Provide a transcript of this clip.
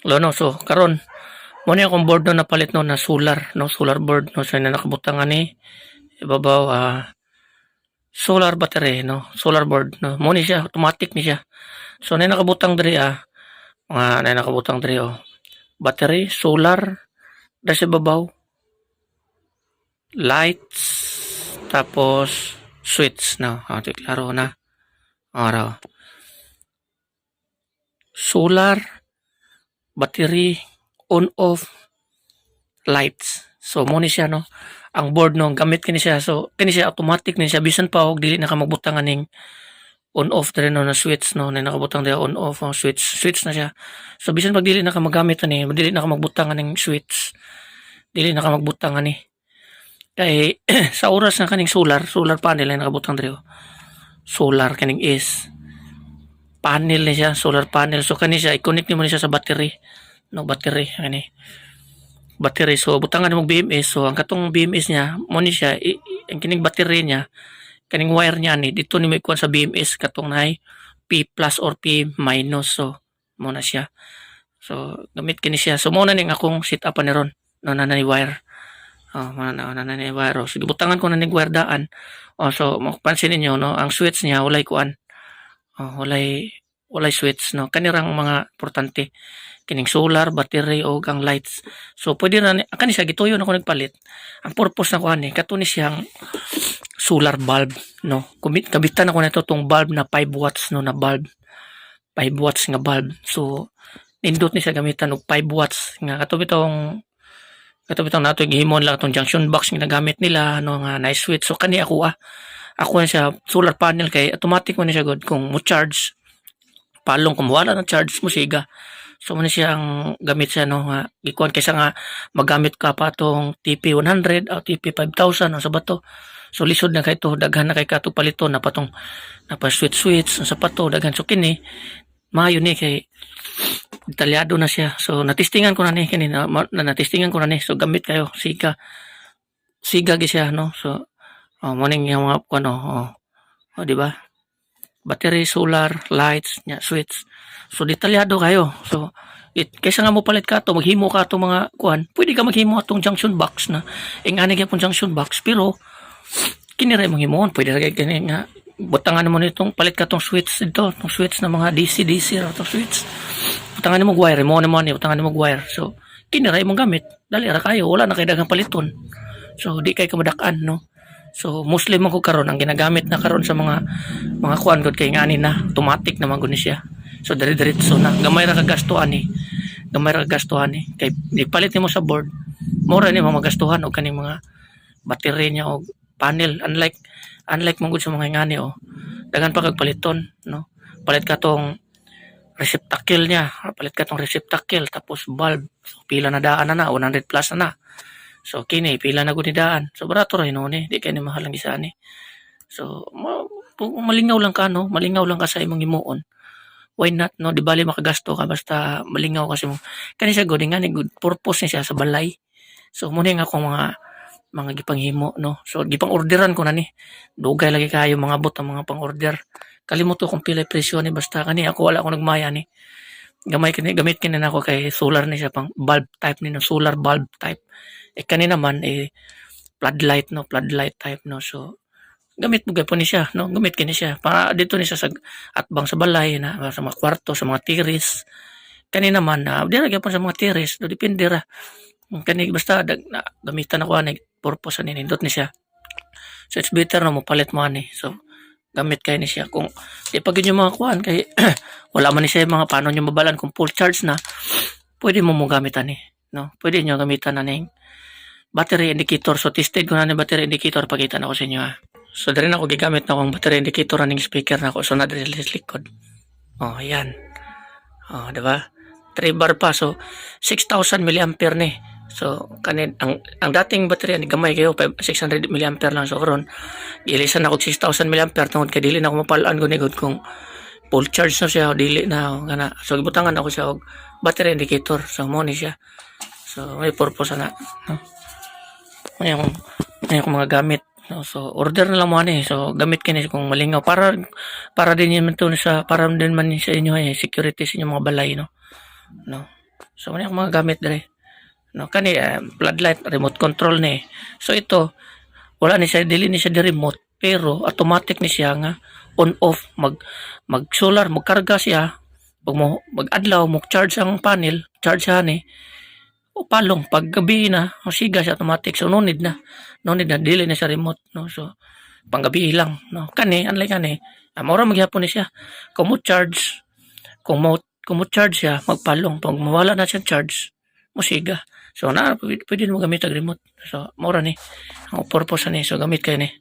no, so karon mo ni akong board no napalit no na solar no, solar board no, sa na nakabutang ani ibabaw solar battery no, solar board no, mo ni siya automatic ni siya. So na nakabutang diri mga na nakabutang diri battery, solar, sa ibabaw, lights, tapos switch no. Ito klaro na. Araw. Solar, battery, on off, lights. So mo ni siya no. Ang board no gamit kini siya. So kini siya automatic ni siya bisan pa og dili na ka magbutang aning on off diri no na switch no na nakabutang diri on off switch na siya. So bisan pag dili na ka magamit ani, dili na ka magbutang aning switch. Dili na ka magbutang ani. Kay sa oras na kaning solar panel na nakabutang diri solar kaning is panel ni siya, solar panel. So kani siya i-connect nimo ni siya sa battery. No battery kani. Battery so butangan mo BMS. So ang katong BMS niya mo ni siya ang kining battery niya kaning wire niya ni dito ni may kuan sa BMS katong nay P plus or P minus. So mo na siya. So gamit kini siya. So mo na ning akong set up ni ron no na wire. Mana na ni wire. Sige butangan ko na ning wire daan. So mapansin ninyo no ang switch niya walay kuan. Walay switch no kanirang mga importante kining solar, battery o ang lights. So pwede na kani siya gituyo na ko nagpalit. Ang purpose na ko ani kato ni siyang solar bulb no. Kabitan ako nito tong bulb na 5 watts no na bulb. 5 watts nga bulb. So nindot ni siya gamitan og 5 watts nga katong nato gihimon lang itong junction box nga nagamit nila no nga nice switch. So kani ako na siya solar panel kay automatic mo na siya god kung mo charge palong kung wala na charge mo siga. So mo na siya ang gamit siya no nga gikuan kaysa nga magamit ka pa tong TP100 o TP5000 ang sabato. So lisod na kay to daghan na kay kato paliton na patong na pa switch sa pato daghan so kini maayo ni kay detalyado na siya. So natistingan ko na ni kini natistingan ko na ni. So gamit kayo siga gi siya no. So morning yung mga di ba? Battery, solar, lights, nya switch. So detalyado kayo. So kaysa nga mo palit ka to, maghimo ka to mga kuan, pwede ka maghimo atong junction box na ingani gyapon junction box pero kiniray mong himon, pwede ra kay nga butangan mo nitong palit ka tong switch dito, tong switch na mga DC ra to switch. Butangan mo wire mo naman ni butangan mo wire. So kiniray mong gamit, dali ra kayo, wala na kay daghang paliton. So di kay kamadak-an no. So mostly man ko karon ang ginagamit na karon sa mga kuan gud kay ngani na automatic naman gud ni siya. So dire-diretso na gamay ra kagastuhan ni. Gamay ra kagastuhan ni kay ipalit nimo sa board. Mura ni magastuhan og kaning mga battery niya og panel unlike man gud sa mga ngani daghan pa kag paliton no. Palit ka tong receptacle niya, tapos bulb. So, pila na daan na 100 plus na. So kini pila na gud ni daan. So barato ra ni, di kay ni mahal ang isa ni. So malingaw lang ka no, malingaw lang ka sa imong himuon. Why not no, di bali makagasto ka basta malingaw kasi mo. Kani siya gud nga ni good purpose ni siya sa balay. So mo ni nga akong mga gipanghimo no. So gipang orderan ko na ni. Dugay lagi kayo mga bot ang mga pang-order. Kalimot ko kung pila presyo ni basta kani ako wala akong nagmaya ni. Gamit kini nako kay solar ni siya pang bulb type ni no, solar bulb type. Kani naman floodlight type no. So gamit mo gyapon ni siya no, gamit kini siya para dito ni siya sa atbang sa balay na sa mga kwarto, sa mga tiris. Kani naman dira gyapon sa mga tiris, do depende ra. Kani basta gamitan ako ani purpose ani nindot ni siya. So it's better na mo palit mo ani. So gamit kay ni siya kung di pa gyud yung mga kuan kay wala man ni siya mga paano nyo mabalan kung full charge na pwede mo gamit ani no, pwede nyo gamitan na ning battery indicator. So tested ko na ni battery indicator, pakita na ko sa inyo So diri na ako gigamit na akong battery indicator ning speaker na ko. So na diri sa likod. Ayan. Di ba? 3 bar pa. So 6,000 mAh ni. So kanin ang dating battery ni gamay kayo 600 mAh lang. So karon ilisan ako 6,000 mAh tungod kay dili na ako mapalaan gud kung full charge na siya o dili na kana. So gibutangan ako siya og battery indicator. So mo ni siya. So may purpose na no? May mga gamit no? So order na lang mo ani. So gamit kini kung malingaw para din man to sa para din man sa inyo security sa inyong mga balay no. So muna akong mga gamit dire. No, kani floodlight remote control ni. So ito wala ni siya dili ni siya di remote pero automatic ni siya nga on off mag solar magkarga siya pag mo mag-adlaw mo charge ang panel charge siya ni o palong pag gabi na o siga siya automatic so no need na dili na siya remote no so panggabi lang no kani unlike kani mao ra magyapon ni siya kung mo charge kung mo charge siya magpalong pag mawala na siya charge mo siga so na pwede mo gamit ang remote so mao ra ni ang purpose ni so gamit kay ni